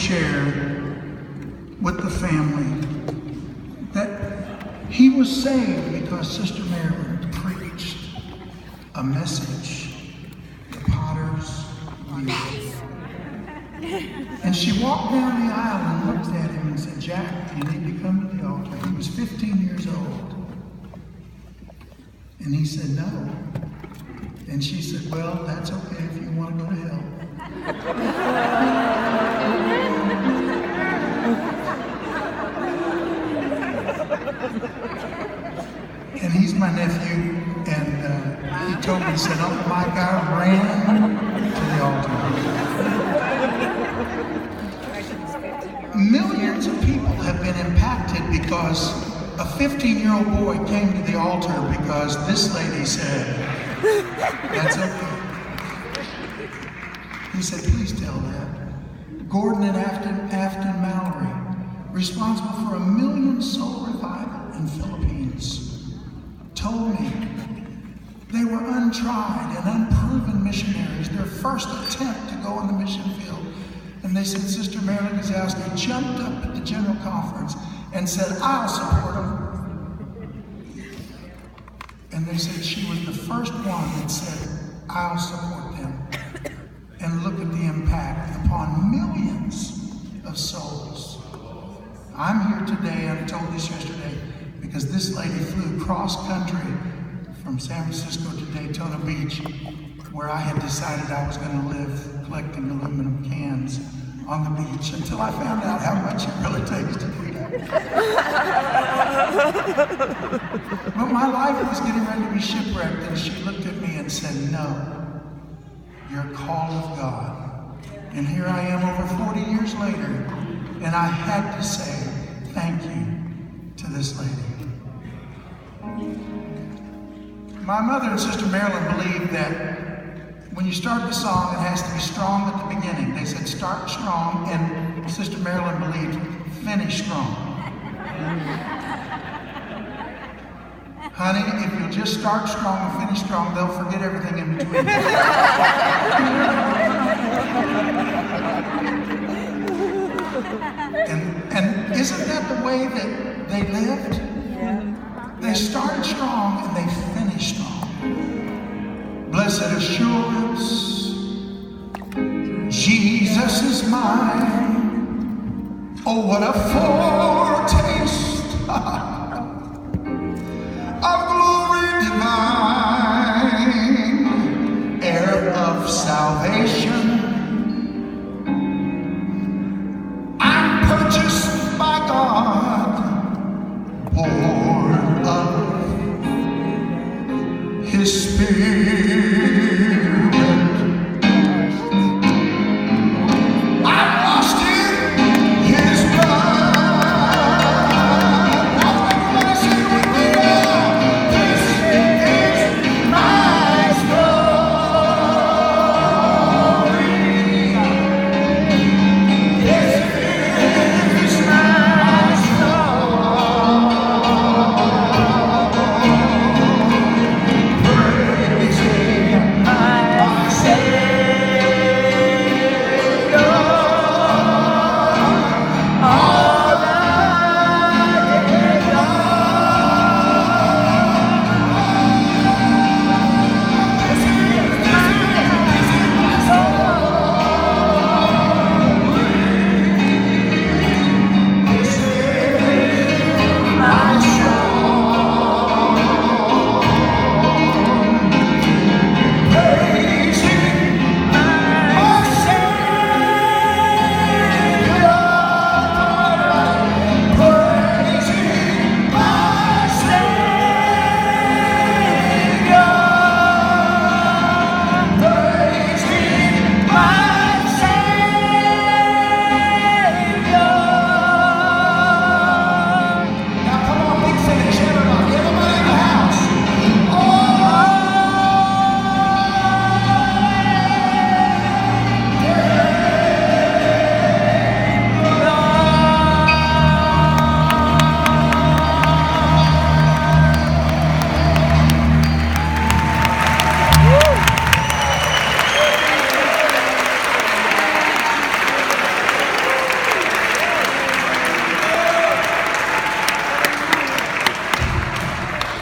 share with the family that he was saved because Sister Marilynn preached a message the potters needed. And she walked down the aisle and looked at him and said, "Jack, you need to come to the altar." He was 15 years old. And he said, "No." And she said, "Well, that's okay if you want to go to hell." And he's my nephew, and he told me, he said, "Uncle Mike, I ran to the altar." Millions of people have been impacted because a 15-year-old boy came to the altar because this lady said, "That's okay." He said, "Please tell that." Gordon and Afton Mallory, responsible for 1 million soul revival in Philippines, told me they were untried and unproven missionaries, their first attempt to go on the mission field. And they said Sister Marilynn Gazowsky jumped up at the general conference and said, "I'll support them." And they said she was the first one that said, "I'll support them." And look at the impact upon millions of souls. I'm here today, and I told this yesterday, because this lady flew cross country from San Francisco to Daytona Beach, where I had decided I was going to live collecting aluminum cans on the beach, until I found out how much it really takes to do that. But my life was getting ready to be shipwrecked, and she looked at me and said, "No, you're a call of God." And here I am over 40 years later, and I had to say thank you to this lady. My mother and Sister Marilynn believed that when you start the song, it has to be strong at the beginning. They said start strong, and Sister Marilynn believed finish strong. Honey, if you'll just start strong and finish strong, they'll forget everything in between. And isn't that the way that they lived? They started strong and they finished strong. Blessed assurance, Jesus is mine. Oh, what a foretaste of glory divine, heir of salvation.